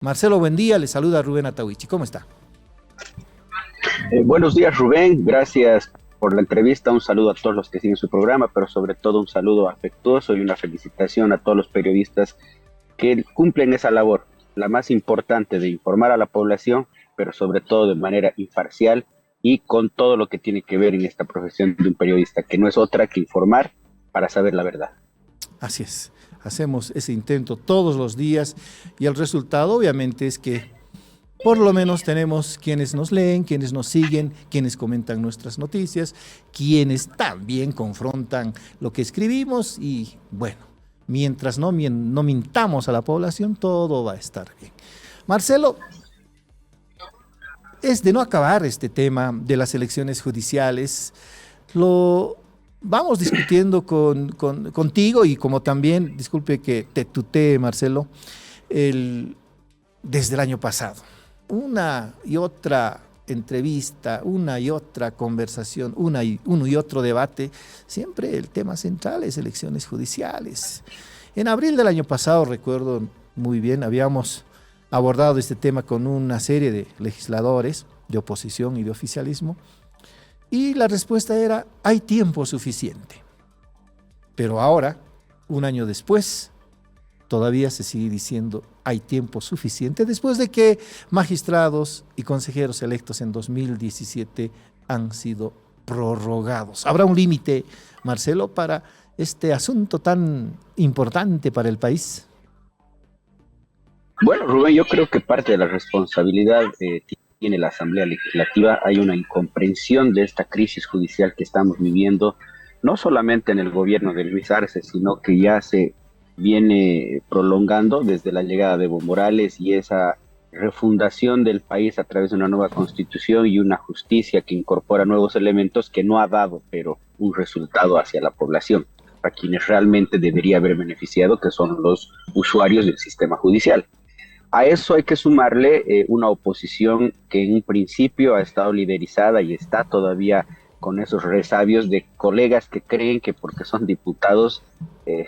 Marcelo, buen día, le saluda Rubén Atahuichi. ¿Cómo está? Buenos días, Rubén. Gracias por la entrevista. Un saludo a todos los que siguen su programa, pero sobre todo un saludo afectuoso y una felicitación a todos los periodistas que cumplen esa labor, la más importante de informar a la población, pero sobre todo de manera imparcial y con todo lo que tiene que ver en esta profesión de un periodista, que no es otra que informar para saber la verdad. Así es, hacemos ese intento todos los días y el resultado obviamente es que por lo menos tenemos quienes nos leen, quienes nos siguen, quienes comentan nuestras noticias, quienes también confrontan lo que escribimos y bueno, mientras no mintamos a la población, todo va a estar bien. Marcelo, es de no acabar este tema de las elecciones judiciales. Lo vamos discutiendo contigo y como también, disculpe que te tutee, Marcelo, el, desde el año pasado. Una y otra entrevista, una y otra conversación, uno y otro debate, siempre el tema central es elecciones judiciales. En abril del año pasado, recuerdo muy bien, habíamos abordado este tema con una serie de legisladores de oposición y de oficialismo, y la respuesta era, hay tiempo suficiente. Pero ahora, un año después, todavía se sigue diciendo, hay tiempo suficiente, después de que magistrados y consejeros electos en 2017 han sido prorrogados. ¿Habrá un límite, Marcelo, para este asunto tan importante para el país? Bueno, Rubén, yo creo que parte de la responsabilidad tiene la Asamblea Legislativa. Hay una incomprensión de esta crisis judicial que estamos viviendo, no solamente en el gobierno de Luis Arce, sino que ya se viene prolongando desde la llegada de Evo Morales y esa refundación del país a través de una nueva constitución y una justicia que incorpora nuevos elementos que no ha dado, pero un resultado hacia la población, a quienes realmente debería haber beneficiado, que son los usuarios del sistema judicial. A eso hay que sumarle una oposición que en un principio ha estado liderizada y está todavía con esos resabios de colegas que creen que porque son diputados eh,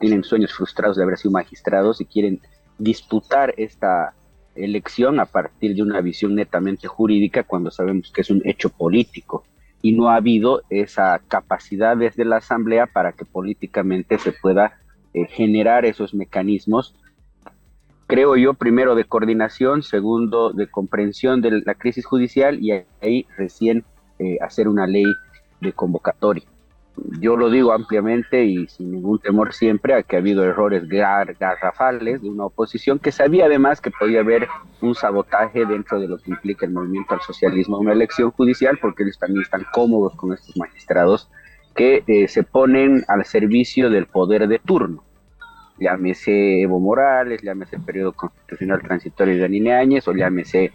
tienen sueños frustrados de haber sido magistrados y quieren disputar esta elección a partir de una visión netamente jurídica cuando sabemos que es un hecho político y no ha habido esa capacidad desde la Asamblea para que políticamente se pueda generar esos mecanismos, creo yo, primero de coordinación, segundo de comprensión de la crisis judicial y ahí recién hacer una ley de convocatoria. Yo lo digo ampliamente y sin ningún temor siempre a que ha habido errores garrafales de una oposición que sabía además que podía haber un sabotaje dentro de lo que implica el movimiento al socialismo a una elección judicial, porque ellos también están cómodos con estos magistrados que se ponen al servicio del poder de turno, llámese Evo Morales, llámese el periodo constitucional transitorio de Yanine Áñez o llámese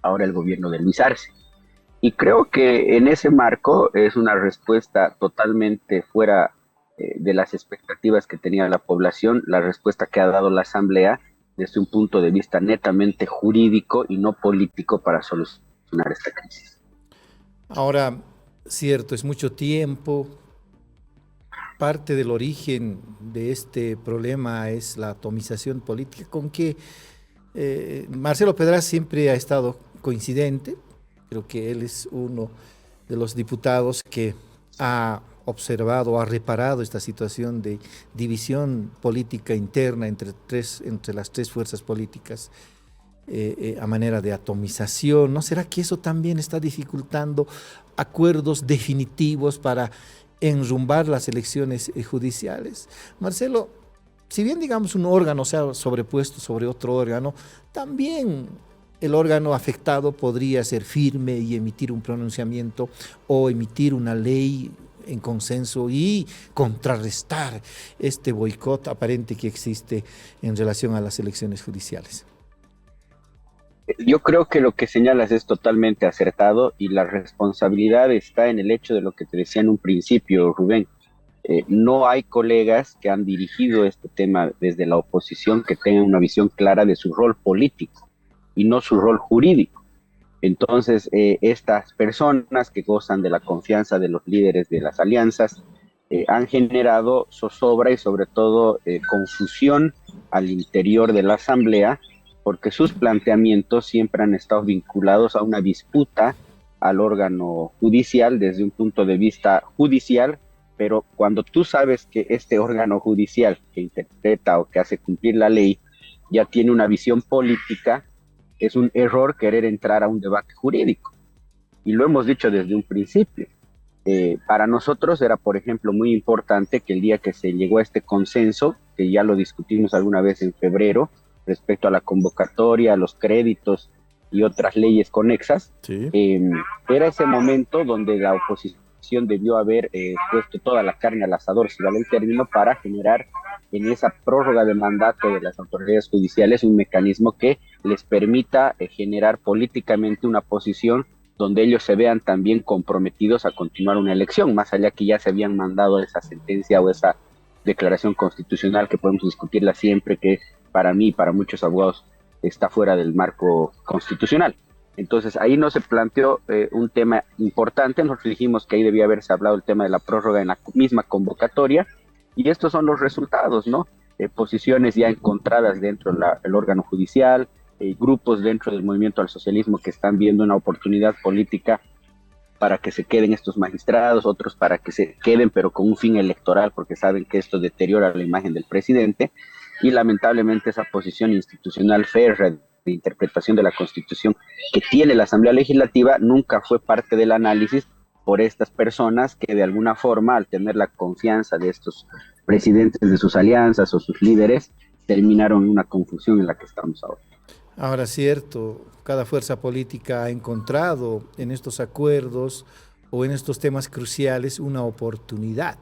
ahora el gobierno de Luis Arce. Y creo que en ese marco es una respuesta totalmente fuera de las expectativas que tenía la población, la respuesta que ha dado la Asamblea desde un punto de vista netamente jurídico y no político para solucionar esta crisis. Ahora, cierto, es mucho tiempo. Parte del origen de este problema es la atomización política con que Marcelo Pedraza siempre ha estado coincidente. Creo que él es uno de los diputados que ha observado, ha reparado esta situación de división política interna entre las tres fuerzas políticas a manera de atomización. ¿No será que eso también está dificultando acuerdos definitivos para enrumbar las elecciones judiciales? Marcelo, si bien digamos un órgano se ha sobrepuesto sobre otro órgano, también el órgano afectado podría ser firme y emitir un pronunciamiento o emitir una ley en consenso y contrarrestar este boicot aparente que existe en relación a las elecciones judiciales. Yo creo que lo que señalas es totalmente acertado y la responsabilidad está en el hecho de lo que te decía en un principio, Rubén. No hay colegas que han dirigido este tema desde la oposición que tengan una visión clara de su rol político y no su rol jurídico. Entonces, estas personas que gozan de la confianza de los líderes de las alianzas han generado zozobra y sobre todo confusión al interior de la Asamblea, porque sus planteamientos siempre han estado vinculados a una disputa al órgano judicial desde un punto de vista judicial, pero cuando tú sabes que este órgano judicial que interpreta o que hace cumplir la ley ya tiene una visión política, es un error querer entrar a un debate jurídico. Y lo hemos dicho desde un principio. Para nosotros era, por ejemplo, muy importante que el día que se llegó a este consenso, que ya lo discutimos alguna vez en febrero, respecto a la convocatoria, a los créditos y otras leyes conexas, Sí. era ese momento donde la oposición debió haber puesto toda la carne al asador, si vale el término, para generar en esa prórroga de mandato de las autoridades judiciales un mecanismo que les permita generar políticamente una posición donde ellos se vean también comprometidos a continuar una elección, más allá que ya se habían mandado esa sentencia o esa declaración constitucional que podemos discutirla siempre, que para mí y para muchos abogados está fuera del marco constitucional. Entonces ahí no se planteó un tema importante, nosotros dijimos que ahí debía haberse hablado el tema de la prórroga en la misma convocatoria, y estos son los resultados, ¿no? Posiciones ya encontradas dentro del órgano judicial, grupos dentro del movimiento al socialismo que están viendo una oportunidad política para que se queden estos magistrados, otros para que se queden pero con un fin electoral porque saben que esto deteriora la imagen del presidente, y lamentablemente esa posición institucional férrea de interpretación de la Constitución que tiene la Asamblea Legislativa nunca fue parte del análisis por estas personas que de alguna forma, al tener la confianza de estos presidentes de sus alianzas o sus líderes, terminaron en una confusión en la que estamos ahora. Ahora, cierto, cada fuerza política ha encontrado en estos acuerdos o en estos temas cruciales una oportunidad,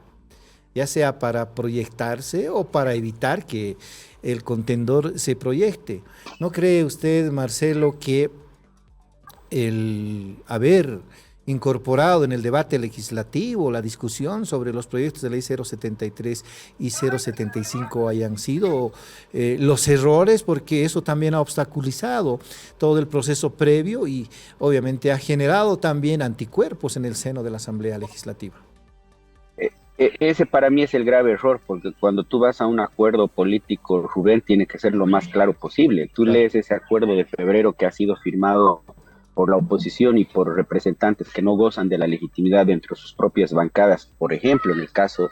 ya sea para proyectarse o para evitar que el contendor se proyecte. ¿No cree usted, Marcelo, que el haber incorporado en el debate legislativo la discusión sobre los proyectos de ley 073 y 075 hayan sido los errores, porque eso también ha obstaculizado todo el proceso previo y obviamente ha generado también anticuerpos en el seno de la Asamblea Legislativa? Ese para mí es el grave error, porque cuando tú vas a un acuerdo político, Rubén, tiene que ser lo más claro posible. Tú Claro. lees ese acuerdo de febrero que ha sido firmado por la oposición y por representantes que no gozan de la legitimidad dentro de sus propias bancadas, por ejemplo, en el caso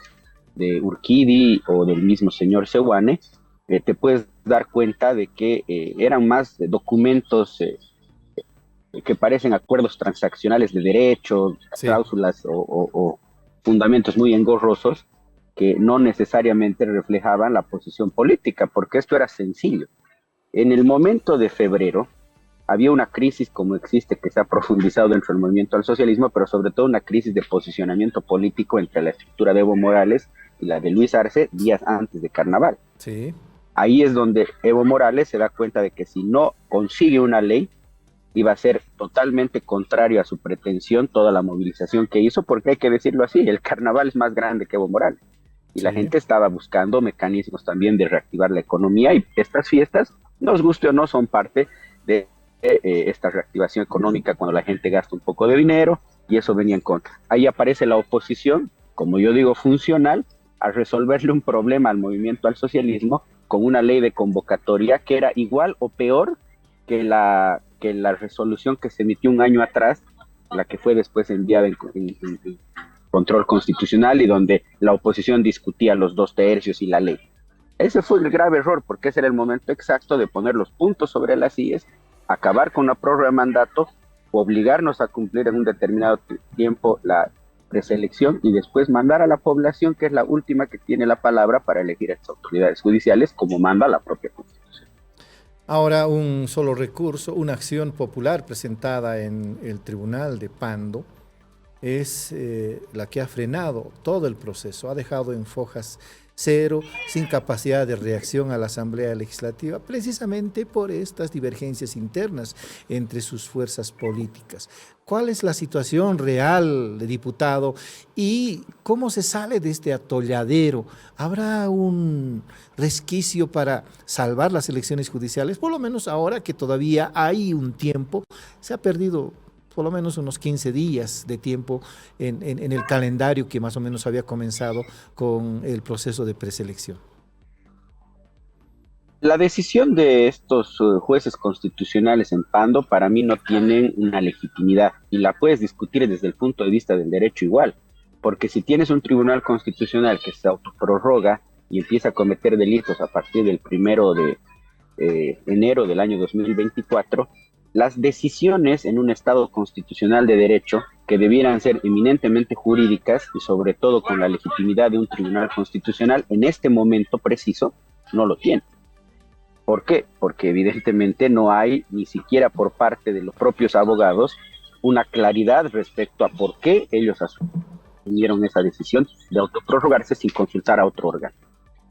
de Urquidi o del mismo señor Sewane, te puedes dar cuenta de que eran más documentos que parecen acuerdos transaccionales de derecho, Sí. cláusulas o fundamentos muy engorrosos que no necesariamente reflejaban la posición política, porque esto era sencillo. En el momento de febrero había una crisis como existe, que se ha profundizado dentro del movimiento al socialismo, pero sobre todo una crisis de posicionamiento político entre la estructura de Evo Morales y la de Luis Arce días antes de Carnaval. Sí. Ahí es donde Evo Morales se da cuenta de que si no consigue una ley, iba a ser totalmente contrario a su pretensión toda la movilización que hizo, porque hay que decirlo así, el Carnaval es más grande que Evo Morales. Y la Sí. gente estaba buscando mecanismos también de reactivar la economía, y estas fiestas, nos guste o no, son parte de esta reactivación económica cuando la gente gasta un poco de dinero, y eso venía en contra. Ahí aparece la oposición, como yo digo, funcional, a resolverle un problema al movimiento al socialismo con una ley de convocatoria que era igual o peor que la resolución que se emitió un año atrás, la que fue después enviada en control constitucional y donde la oposición discutía los 2/3 y la ley. Ese fue el grave error, porque ese era el momento exacto de poner los puntos sobre las IES, acabar con la prórroga de mandato, obligarnos a cumplir en un determinado tiempo la preselección y después mandar a la población, que es la última que tiene la palabra para elegir a estas autoridades judiciales, como manda la propia Constitución. Ahora, un solo recurso, una acción popular presentada en el Tribunal de Pando es la que ha frenado todo el proceso, ha dejado en fojas cero, sin capacidad de reacción a la Asamblea Legislativa, precisamente por estas divergencias internas entre sus fuerzas políticas. ¿Cuál es la situación real, diputado? ¿Y cómo se sale de este atolladero? ¿Habrá un resquicio para salvar las elecciones judiciales? Por lo menos ahora que todavía hay un tiempo, se ha perdido por lo menos unos 15 días de tiempo en el calendario que más o menos había comenzado con el proceso de preselección. La decisión de estos jueces constitucionales en Pando para mí no tienen una legitimidad y la puedes discutir desde el punto de vista del derecho igual, porque si tienes un tribunal constitucional que se autoprorroga y empieza a cometer delitos a partir del 1 de enero del año 2024, las decisiones en un Estado constitucional de derecho que debieran ser eminentemente jurídicas y sobre todo con la legitimidad de un tribunal constitucional, en este momento preciso no lo tienen. ¿Por qué? Porque evidentemente no hay, ni siquiera por parte de los propios abogados, una claridad respecto a por qué ellos asumieron esa decisión de autoprorrogarse sin consultar a otro órgano.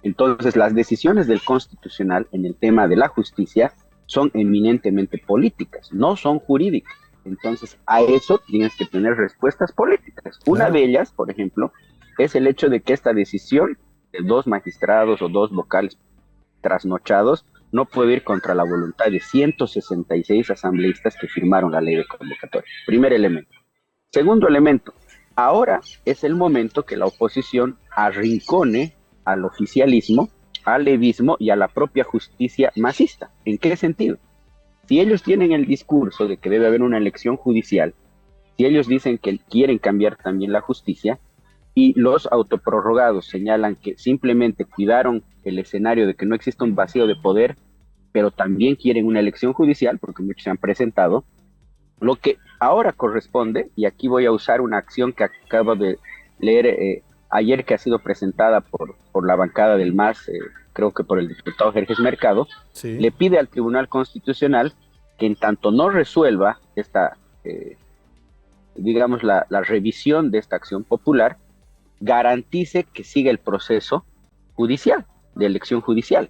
Entonces, las decisiones del Constitucional en el tema de la justicia son eminentemente políticas, no son jurídicas. Entonces, a eso tienes que tener respuestas políticas. Una de ellas, por ejemplo, es el hecho de que esta decisión de 2 magistrados o 2 vocales trasnochados no puede ir contra la voluntad de 166 asambleístas que firmaron la ley de convocatoria. Primer elemento. Segundo elemento, ahora es el momento que la oposición arrincone al oficialismo, al levismo y a la propia justicia masista. ¿En qué sentido? Si ellos tienen el discurso de que debe haber una elección judicial, si ellos dicen que quieren cambiar también la justicia, y los autoprorrogados señalan que simplemente cuidaron el escenario de que no exista un vacío de poder, pero también quieren una elección judicial, porque muchos se han presentado, lo que ahora corresponde, y aquí voy a usar una acción que acabo de leer ayer, que ha sido presentada por la bancada del MAS, creo que por el diputado Jerjes Mercado, Sí. le pide al Tribunal Constitucional que en tanto no resuelva esta, digamos, la revisión de esta acción popular, garantice que siga el proceso judicial, de elección judicial.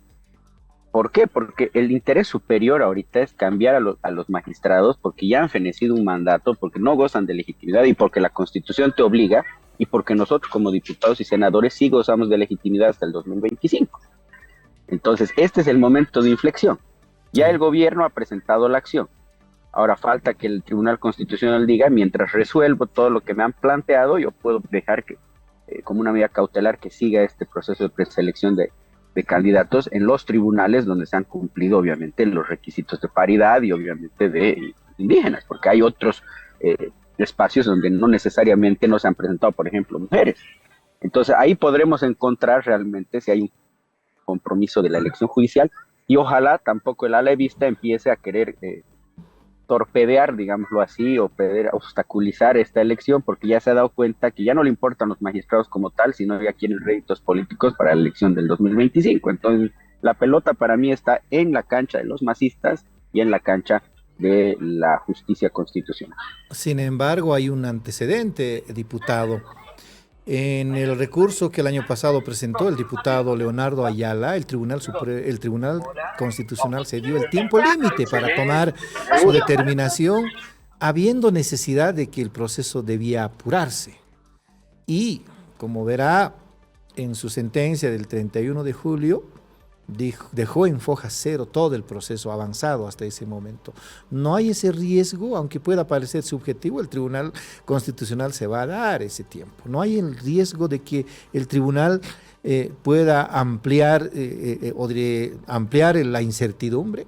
¿Por qué? Porque el interés superior ahorita es cambiar a los magistrados, porque ya han fenecido un mandato, porque no gozan de legitimidad y porque la Constitución te obliga, y porque nosotros como diputados y senadores sí gozamos de legitimidad hasta el 2025. Entonces, este es el momento de inflexión. Ya el gobierno ha presentado la acción. Ahora falta que el Tribunal Constitucional diga, mientras resuelvo todo lo que me han planteado, yo puedo dejar que como una medida cautelar que siga este proceso de preselección de candidatos en los tribunales donde se han cumplido obviamente los requisitos de paridad y obviamente de indígenas, porque hay otros espacios donde no necesariamente no se han presentado, por ejemplo, mujeres. Entonces ahí podremos encontrar realmente si hay un compromiso de la elección judicial y ojalá tampoco el ala vista empiece a querer torpedear, digámoslo así, o poder obstaculizar esta elección, porque ya se ha dado cuenta que ya no le importan los magistrados como tal, sino ya quieren réditos políticos para la elección del 2025. Entonces, la pelota para mí está en la cancha de los masistas y en la cancha de la justicia constitucional. Sin embargo, hay un antecedente, diputado. En el recurso que el año pasado presentó el diputado Leonardo Ayala, el Tribunal Constitucional se dio el tiempo límite para tomar su determinación, habiendo necesidad de que el proceso debía apurarse. Y, como verá, en su sentencia del 31 de julio, dejó en foja cero todo el proceso avanzado hasta ese momento. No hay ese riesgo, aunque pueda parecer subjetivo, el Tribunal Constitucional se va a dar ese tiempo. No hay el riesgo de que el Tribunal pueda ampliar ampliar la incertidumbre. El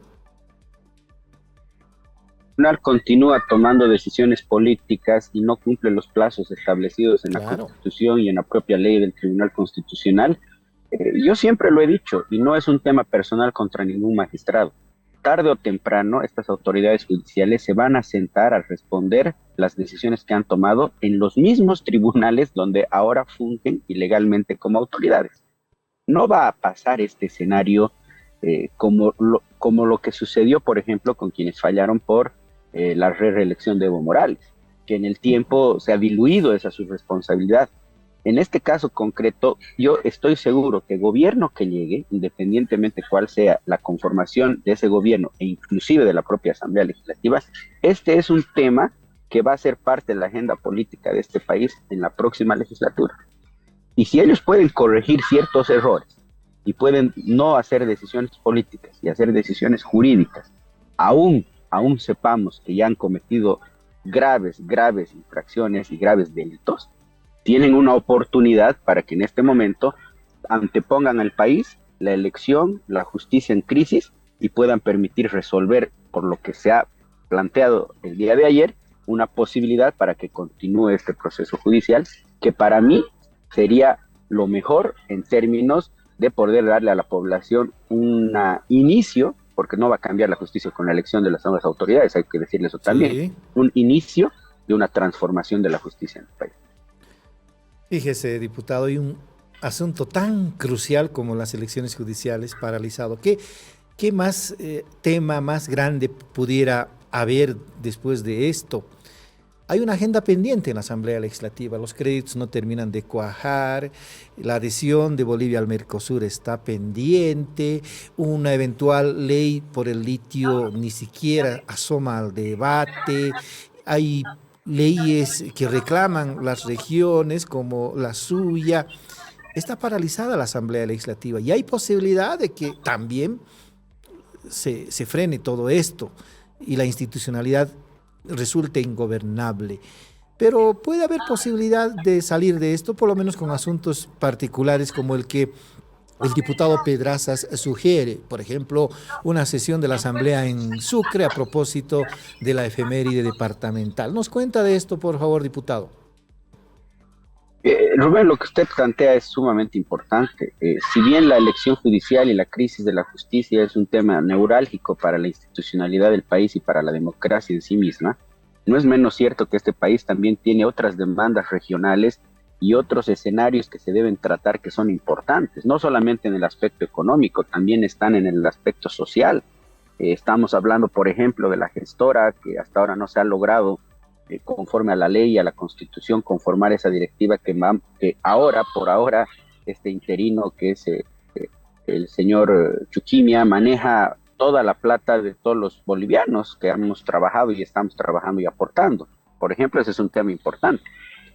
Tribunal continúa tomando decisiones políticas y no cumple los plazos establecidos en la Constitución y en la propia ley del Tribunal Constitucional. Yo siempre lo he dicho, y no es un tema personal contra ningún magistrado. Tarde o temprano, estas autoridades judiciales se van a sentar a responder las decisiones que han tomado en los mismos tribunales donde ahora fungen ilegalmente como autoridades. No va a pasar este escenario como lo que sucedió, por ejemplo, con quienes fallaron por la reelección de Evo Morales, que en el tiempo se ha diluido esa su responsabilidad. En este caso concreto, yo estoy seguro que gobierno que llegue, independientemente cuál sea la conformación de ese gobierno e inclusive de la propia Asamblea Legislativa, este es un tema que va a ser parte de la agenda política de este país en la próxima legislatura. Y si ellos pueden corregir ciertos errores y pueden no hacer decisiones políticas y hacer decisiones jurídicas, aún sepamos que ya han cometido graves infracciones y graves delitos, tienen una oportunidad para que en este momento antepongan al país la elección, la justicia en crisis y puedan permitir resolver, por lo que se ha planteado el día de ayer, una posibilidad para que continúe este proceso judicial, que para mí sería lo mejor en términos de poder darle a la población un inicio, porque no va a cambiar la justicia con la elección de las nuevas autoridades, hay que decirle eso también, Sí. un inicio de una transformación de la justicia en el país. Fíjese, diputado, hay un asunto tan crucial como las elecciones judiciales paralizado. ¿Qué más tema más grande pudiera haber después de esto? Hay una agenda pendiente en la Asamblea Legislativa, los créditos no terminan de cuajar, la adhesión de Bolivia al Mercosur está pendiente, una eventual ley por el litio ni siquiera asoma al debate, hay leyes que reclaman las regiones como la suya. Está paralizada la Asamblea Legislativa y hay posibilidad de que también se frene todo esto y la institucionalidad resulte ingobernable. Pero puede haber posibilidad de salir de esto, por lo menos con asuntos particulares como el que el diputado Pedrazas sugiere, por ejemplo, una sesión de la Asamblea en Sucre a propósito de la efeméride departamental. ¿Nos cuenta de esto, por favor, diputado? Rubén, lo que usted plantea es sumamente importante. Si bien la elección judicial y la crisis de la justicia es un tema neurálgico para la institucionalidad del país y para la democracia en sí misma, no es menos cierto que este país también tiene otras demandas regionales y otros escenarios que se deben tratar que son importantes, no solamente en el aspecto económico, también están en el aspecto social. Estamos hablando, por ejemplo, de la gestora, que hasta ahora no se ha logrado conforme a la ley y a la constitución, conformar esa directiva que ahora, por ahora, este interino que es el señor Chuquimia maneja toda la plata de todos los bolivianos que hemos trabajado y estamos trabajando y aportando. Por ejemplo, ese es un tema importante.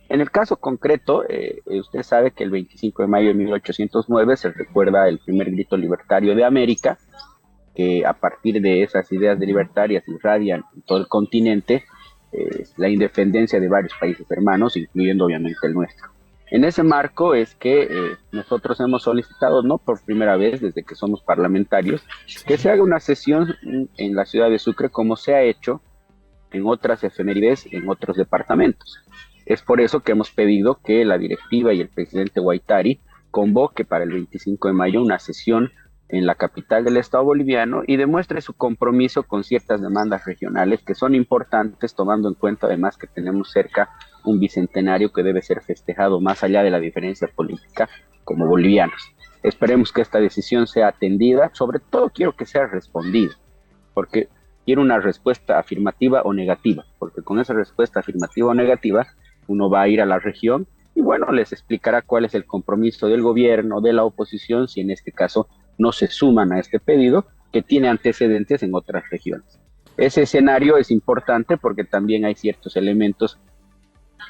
En el caso concreto, usted sabe que el 25 de mayo de 1809 se recuerda el primer grito libertario de América, que a partir de esas ideas de libertarias irradian en todo el continente la independencia de varios países hermanos, incluyendo obviamente el nuestro. En ese marco es que nosotros hemos solicitado, no por primera vez desde que somos parlamentarios, que se haga una sesión en la ciudad de Sucre como se ha hecho en otras efemérides en otros departamentos. Es por eso que hemos pedido que la directiva y el presidente Guaitari convoque para el 25 de mayo una sesión en la capital del Estado boliviano y demuestre su compromiso con ciertas demandas regionales que son importantes, tomando en cuenta además que tenemos cerca un bicentenario que debe ser festejado más allá de la diferencia política como bolivianos. Esperemos que esta decisión sea atendida, sobre todo quiero que sea respondida, porque quiero una respuesta afirmativa o negativa, porque con esa respuesta afirmativa o negativa uno va a ir a la región y bueno, les explicará cuál es el compromiso del gobierno, de la oposición, si en este caso no se suman a este pedido que tiene antecedentes en otras regiones. Ese escenario es importante porque también hay ciertos elementos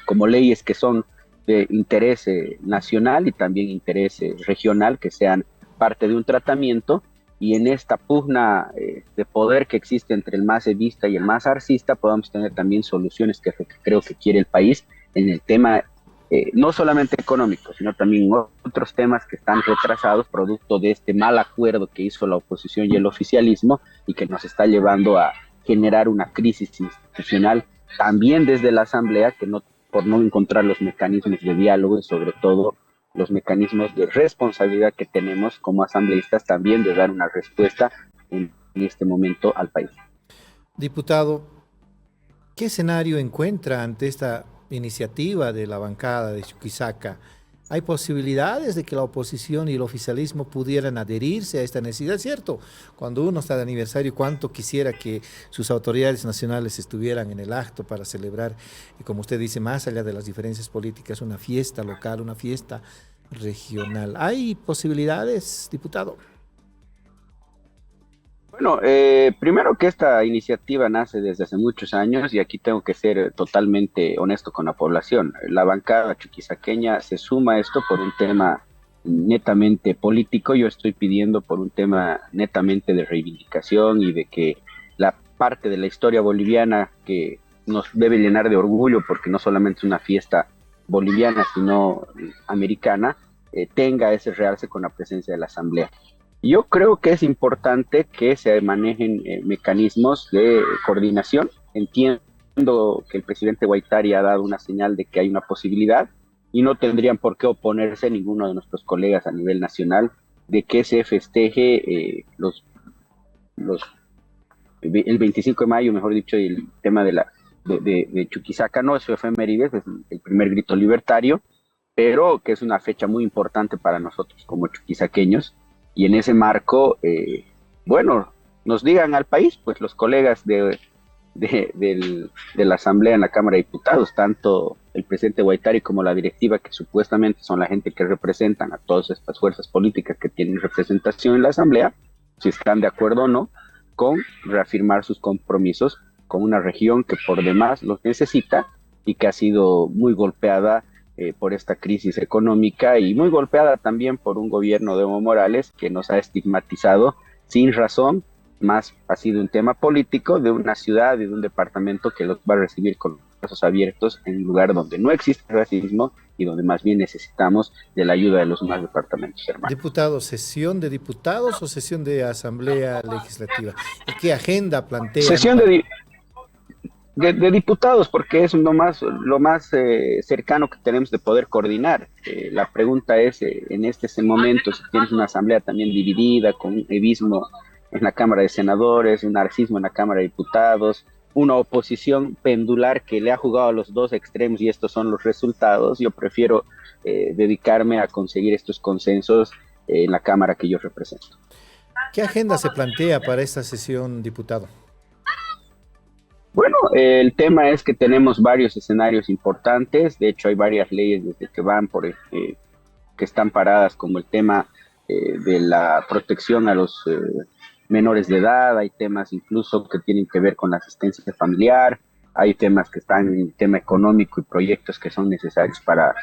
como leyes que son de interés nacional y también interés regional que sean parte de un tratamiento y en esta pugna de poder que existe entre el más evista y el más arcista podamos tener también soluciones que creo que quiere el país en el tema no solamente económico, sino también otros temas que están retrasados producto de este mal acuerdo que hizo la oposición y el oficialismo y que nos está llevando a generar una crisis institucional también desde la Asamblea que no, por no encontrar los mecanismos de diálogo y sobre todo los mecanismos de responsabilidad que tenemos como asambleístas también de dar una respuesta en este momento al país. Diputado, ¿qué escenario encuentra ante esta iniciativa de la bancada de Chuquisaca? ¿Hay posibilidades de que la oposición y el oficialismo pudieran adherirse a esta necesidad? ¿Cierto? Cuando uno está de aniversario, cuánto quisiera que sus autoridades nacionales estuvieran en el acto para celebrar, y como usted dice, más allá de las diferencias políticas, una fiesta local, una fiesta regional. ¿Hay posibilidades, diputado? Bueno, primero que esta iniciativa nace desde hace muchos años y aquí tengo que ser totalmente honesto con la población. La bancada chuquisaqueña se suma a esto por un tema netamente político. Yo estoy pidiendo por un tema netamente de reivindicación y de que la parte de la historia boliviana que nos debe llenar de orgullo porque no solamente es una fiesta boliviana, sino americana, tenga ese realce con la presencia de la Asamblea. Yo creo que es importante que se manejen mecanismos de coordinación. Entiendo que el presidente Guaitari ha dado una señal de que hay una posibilidad y no tendrían por qué oponerse ninguno de nuestros colegas a nivel nacional de que se festeje los el 25 de mayo, mejor dicho, el tema de Chuquisaca, no es su efemérides, es el primer grito libertario, pero que es una fecha muy importante para nosotros como chuquisaqueños, y en ese marco, bueno, nos digan al país, pues los colegas de la Asamblea en la Cámara de Diputados, tanto el presidente Guaitari como la directiva, que supuestamente son la gente que representan a todas estas fuerzas políticas que tienen representación en la Asamblea, si están de acuerdo o no, con reafirmar sus compromisos con una región que por demás los necesita y que ha sido muy golpeada por esta crisis económica y muy golpeada también por un gobierno de Evo Morales que nos ha estigmatizado sin razón, más ha sido un tema político de una ciudad y de un departamento que los va a recibir con los brazos abiertos en un lugar donde no existe racismo y donde más bien necesitamos de la ayuda de los demás departamentos, hermano. Diputado, ¿sesión de diputados o sesión de asamblea legislativa? ¿Y qué agenda plantean Sesión para... de diputados, porque es lo más cercano que tenemos de poder coordinar. La pregunta es, en este momento, si tienes una asamblea también dividida, con un evismo en la Cámara de Senadores, un narcismo en la Cámara de Diputados, una oposición pendular que le ha jugado a los dos extremos y estos son los resultados, yo prefiero dedicarme a conseguir estos consensos en la Cámara que yo represento. ¿Qué agenda se plantea para esta sesión, diputado? Bueno, el tema es que tenemos varios escenarios importantes, de hecho hay varias leyes desde que van que están paradas, como el tema de la protección a los menores de edad, hay temas incluso que tienen que ver con la asistencia familiar, hay temas que están en tema económico y proyectos que son necesarios para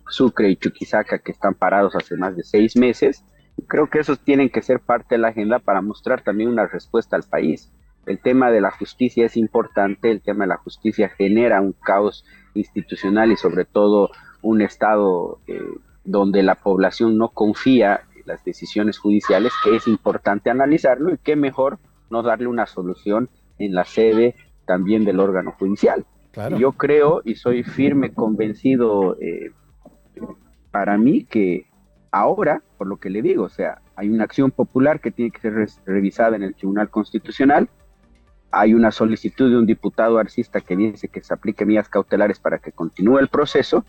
Sucre y Chuquisaca que están parados hace más de 6 meses. Creo que esos tienen que ser parte de la agenda para mostrar también una respuesta al país. El tema de la justicia es importante, el tema de la justicia genera un caos institucional y sobre todo un estado donde la población no confía en las decisiones judiciales, que es importante analizarlo y qué mejor no darle una solución en la sede también del órgano judicial. Claro. Yo creo y soy firme convencido para mí que ahora, por lo que le digo, o sea, hay una acción popular que tiene que ser revisada en el Tribunal Constitucional. Hay una solicitud de un diputado arcista que dice que se aplique medidas cautelares para que continúe el proceso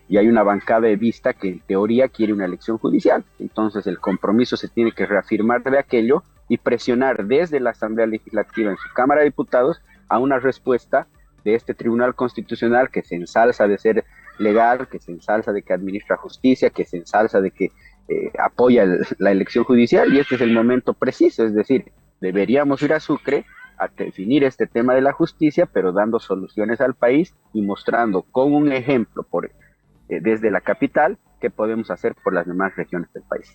y hay una bancada de vista que en teoría quiere una elección judicial. Entonces el compromiso se tiene que reafirmar de aquello y presionar desde la Asamblea Legislativa en su Cámara de Diputados a una respuesta de este Tribunal Constitucional que se ensalza de ser legal, que se ensalza de que administra justicia, que se ensalza de que apoya la elección judicial y este es el momento preciso, es decir, deberíamos ir a Sucre a definir este tema de la justicia, pero dando soluciones al país y mostrando con un ejemplo desde la capital qué podemos hacer por las demás regiones del país.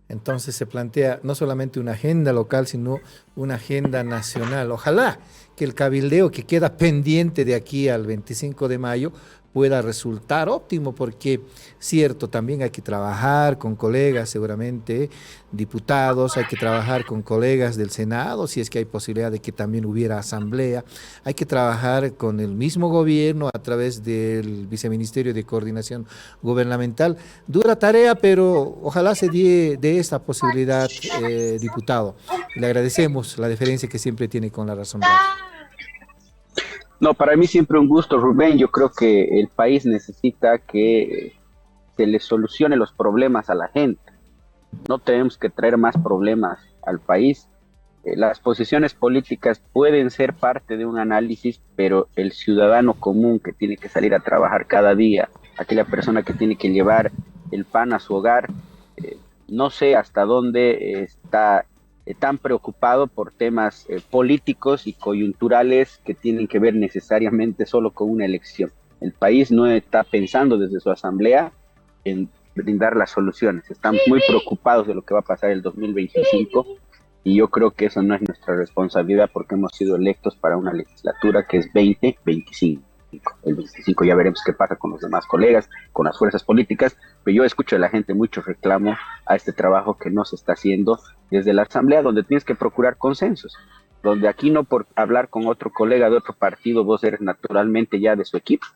Entonces se plantea no solamente una agenda local, sino una agenda nacional. Ojalá que el cabildeo que queda pendiente de aquí al 25 de mayo pueda resultar óptimo, porque cierto, también hay que trabajar con colegas, seguramente diputados, hay que trabajar con colegas del Senado, si es que hay posibilidad de que también hubiera asamblea, hay que trabajar con el mismo gobierno a través del Viceministerio de Coordinación Gubernamental. Dura tarea, pero ojalá se dé esta posibilidad, diputado. Le agradecemos la deferencia que siempre tiene con La Razón Radio. No, para mí siempre un gusto, Rubén. Yo creo que el país necesita que se le solucione los problemas a la gente. No tenemos que traer más problemas al país. Las posiciones políticas pueden ser parte de un análisis, pero el ciudadano común que tiene que salir a trabajar cada día, aquella persona que tiene que llevar el pan a su hogar, no sé hasta dónde está tan preocupado por temas políticos y coyunturales que tienen que ver necesariamente solo con una elección. El país no está pensando desde su asamblea en brindar las soluciones. Estamos muy preocupados de lo que va a pasar el 2025 y yo creo que eso no es nuestra responsabilidad porque hemos sido electos para una legislatura que es 2025. El 25 ya veremos qué pasa con los demás colegas, con las fuerzas políticas, pero yo escucho de la gente mucho reclamo a este trabajo que no se está haciendo desde la Asamblea, donde tienes que procurar consensos, donde aquí no por hablar con otro colega de otro partido, vos eres naturalmente ya de su equipo.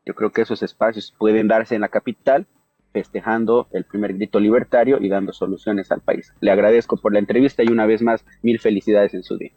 Yo creo que esos espacios pueden darse en la capital, festejando el primer grito libertario y dando soluciones al país. Le agradezco por la entrevista y una vez más, mil felicidades en su día.